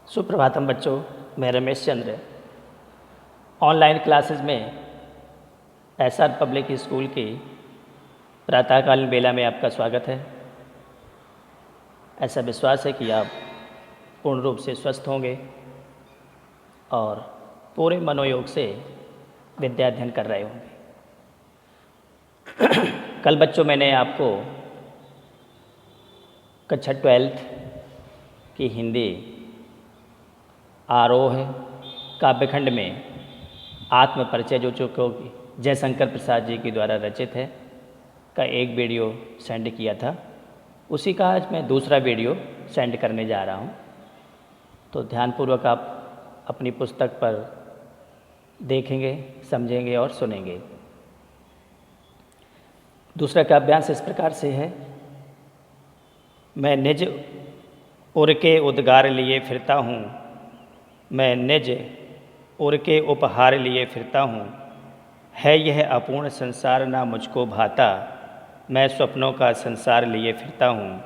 सुप्रभातम बच्चों, मैं Ramesh Chandra online classes में एसआर पब्लिक स्कूल की प्रातःकालीन बेला में आपका स्वागत है। ऐसा विश्वास है कि आप पूर्ण रूप से स्वस्थ होंगे और पूरे मनोयोग से विद्या अध्ययन कर रहे होंगे। कल बच्चों मैंने आपको कक्षा 12th की हिंदी आरोह काव्यखंड में आत्म परिचय जो जयशंकर प्रसाद जी के द्वारा रचित है का एक वीडियो सेंड किया था। उसी का आज मैं दूसरा वीडियो सेंड करने जा रहा हूँ, तो ध्यानपूर्वक आप अपनी पुस्तक पर देखेंगे, समझेंगे और सुनेंगे। दूसरा काव्यांश इस प्रकार से है। मैं निज उर के उद्गार लिए फिरता हूँ, मैं निज उर के उपहार लिए फिरता हूँ, है यह अपूर्ण संसार ना मुझको भाता, मैं स्वप्नों का संसार लिए फिरता हूँ।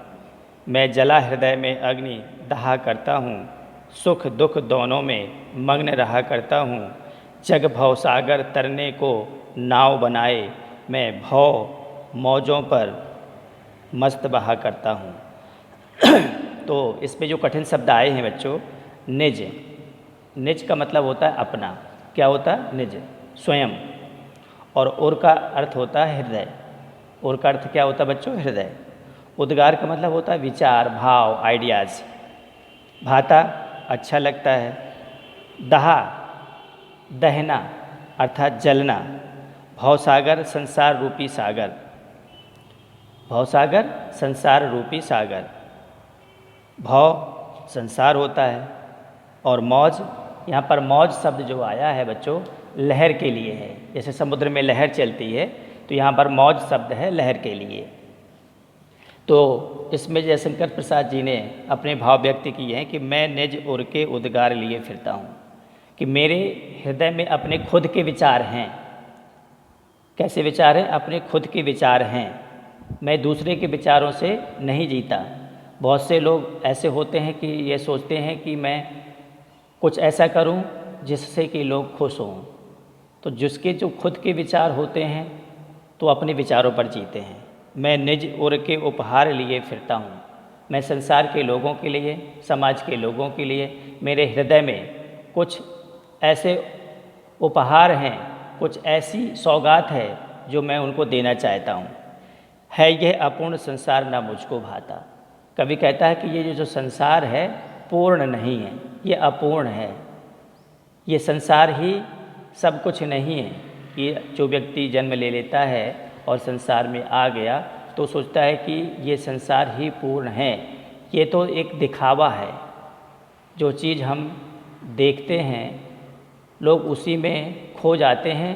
मैं जला हृदय में अग्नि दहा करता हूँ, सुख दुख दोनों में मग्न रहा करता हूँ। जग भव सागर तरने को नाव बनाए, मैं भव मौजों पर मस्त बहा करता हूँ। तो इसमें जो कठिन शब्द आए हैं बच्चों, निज। निज का मतलब होता है अपना। क्या होता है? निज, स्वयं। और उर का अर्थ होता है हृदय। उर का अर्थ क्या होता है बच्चों? हृदय। उद्गार का मतलब होता है विचार, भाव, आइडियाज़। भाता अच्छा लगता है। दहा दहना अर्थात जलना। भवसागर संसार रूपी सागर। भवसागर संसार रूपी सागर। भव संसार होता है और मौज, यहाँ पर मौज शब्द जो आया है बच्चों लहर के लिए है। जैसे समुद्र में लहर चलती है तो यहाँ पर मौज शब्द है लहर के लिए। तो इसमें जयशंकर प्रसाद जी ने अपने भाव व्यक्त किए हैं कि मैं निज उर के उद्गार लिए फिरता हूँ, कि मेरे हृदय में अपने खुद के विचार हैं। कैसे विचार हैं? अपने खुद के विचार हैं। मैं दूसरे के विचारों से नहीं जीता। बहुत से लोग ऐसे होते हैं कि ये सोचते हैं कि मैं कुछ ऐसा करूं जिससे कि लोग खुश हों। तो जिसके जो खुद के विचार होते हैं तो अपने विचारों पर जीते हैं। मैं निज उर के उपहार लिए फिरता हूँ। मैं संसार के लोगों के लिए, समाज के लोगों के लिए मेरे हृदय में कुछ ऐसे उपहार हैं, कुछ ऐसी सौगात है जो मैं उनको देना चाहता हूँ। है यह अपूर्ण संसार ना मुझको भाता। कवि कहता है कि ये जो संसार है पूर्ण नहीं है, ये अपूर्ण है। ये संसार ही सब कुछ नहीं है। ये जो व्यक्ति जन्म ले लेता है और संसार में आ गया तो सोचता है कि ये संसार ही पूर्ण है। ये तो एक दिखावा है। जो चीज़ हम देखते हैं लोग उसी में खो जाते हैं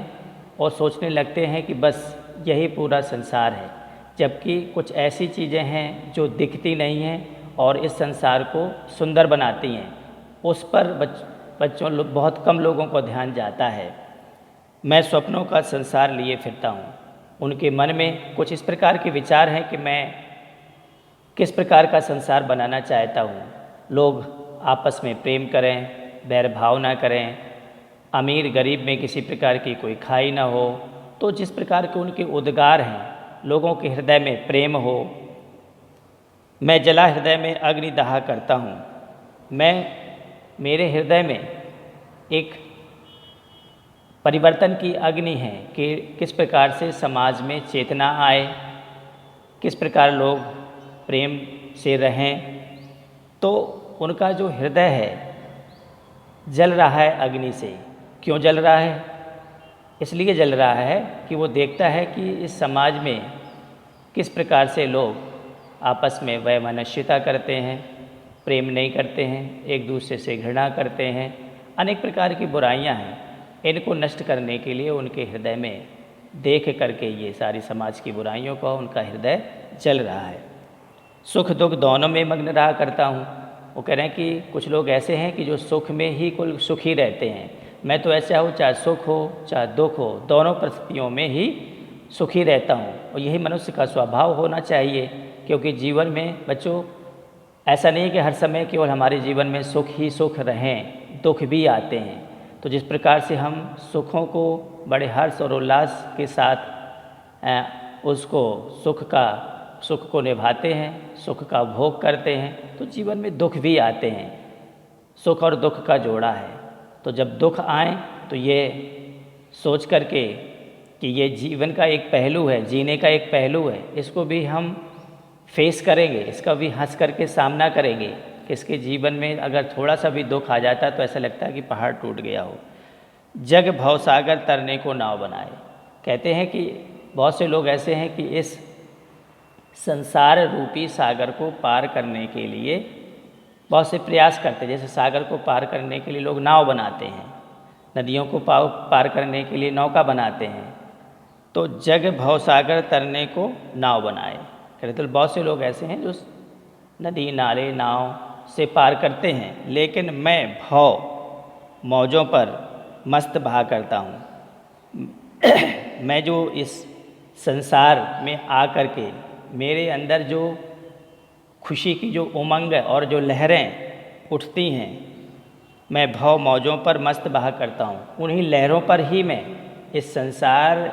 और सोचने लगते हैं कि बस यही पूरा संसार है, जबकि कुछ ऐसी चीज़ें हैं जो दिखती नहीं हैं और इस संसार को सुंदर बनाती हैं। उस पर बच्चों बहुत कम लोगों को ध्यान जाता है। मैं स्वप्नों का संसार लिए फिरता हूँ। उनके मन में कुछ इस प्रकार के विचार हैं कि मैं किस प्रकार का संसार बनाना चाहता हूँ। लोग आपस में प्रेम करें, बैर भाव ना करें, अमीर गरीब में किसी प्रकार की कोई खाई ना हो। तो जिस प्रकार के उनके उद्गार हैं, लोगों के हृदय में प्रेम हो। मैं जला हृदय में अग्नि दहा करता हूँ। मेरे हृदय में एक परिवर्तन की अग्नि है कि किस प्रकार से समाज में चेतना आए, किस प्रकार लोग प्रेम से रहें। तो उनका जो हृदय है जल रहा है अग्नि से। क्यों जल रहा है? इसलिए जल रहा है कि वो देखता है कि इस समाज में किस प्रकार से लोग आपस में वैमनस्यता करते हैं, प्रेम नहीं करते हैं, एक दूसरे से घृणा करते हैं। अनेक प्रकार की बुराइयां हैं। इनको नष्ट करने के लिए उनके हृदय में देख करके ये सारी समाज की बुराइयों का उनका हृदय जल रहा है। सुख दुख दोनों में मग्न रहा करता हूँ। वो कह रहे हैं कि कुछ लोग ऐसे हैं कि जो सुख में ही कुल सुखी रहते हैं। मैं तो ऐसा हूँ, चाहे सुख हो चाहे दुख हो, दोनों परिस्थितियों में ही सुखी रहता हूँ। और यही मनुष्य का स्वभाव होना चाहिए, क्योंकि जीवन में बच्चों ऐसा नहीं कि हर समय केवल हमारे जीवन में सुख ही सुख रहें, दुख भी आते हैं। तो जिस प्रकार से हम सुखों को बड़े हर्ष और उल्लास के साथ उसको सुख को निभाते हैं, सुख का भोग करते हैं, तो जीवन में दुख भी आते हैं। सुख और दुख का जोड़ा है। तो जब दुख आए तो ये सोच करके कि ये जीवन का एक पहलू है, जीने का एक पहलू है, इसको भी हम फेस करेंगे, इसका भी हंस करके सामना करेंगे। कि इसके जीवन में अगर थोड़ा सा भी दुख आ जाता है तो ऐसा लगता है कि पहाड़ टूट गया हो। जग भवसागर तरने को नाव बनाए। कहते हैं कि बहुत से लोग ऐसे हैं कि इस संसार रूपी सागर को पार करने के लिए बहुत से प्रयास करते हैं। जैसे सागर को पार करने के लिए लोग नाव बनाते हैं, नदियों को पार करने के लिए नौका बनाते हैं। तो जग भवसागर तरने को नाव बनाए। कहते तो बहुत से लोग ऐसे हैं जो नदी नाले नाव से पार करते हैं, लेकिन मैं भव मौजों पर मस्त बहा करता हूँ। मैं जो इस संसार में आ कर के मेरे अंदर जो खुशी की जो उमंग और जो लहरें उठती हैं, मैं भव मौजों पर मस्त बहा करता हूँ। उन्हीं लहरों पर ही मैं इस संसार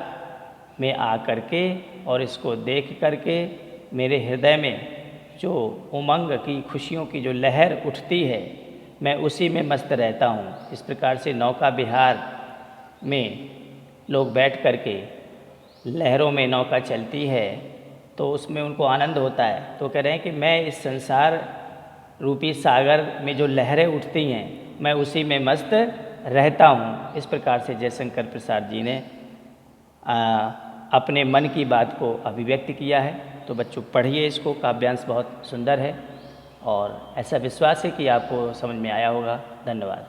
में आ कर के और इसको देख कर के मेरे हृदय में जो उमंग की खुशियों की जो लहर उठती है, मैं उसी में मस्त रहता हूँ। इस प्रकार से नौका विहार में लोग बैठ कर के लहरों में नौका चलती है तो उसमें उनको आनंद होता है। तो कह रहे हैं कि मैं इस संसार रूपी सागर में जो लहरें उठती हैं, मैं उसी में मस्त रहता हूँ। इस प्रकार से जयशंकर प्रसाद जी ने अपने मन की बात को अभिव्यक्त किया है। तो बच्चों पढ़िए इसको, काव्यांश बहुत सुंदर है और ऐसा विश्वास है कि आपको समझ में आया होगा। धन्यवाद।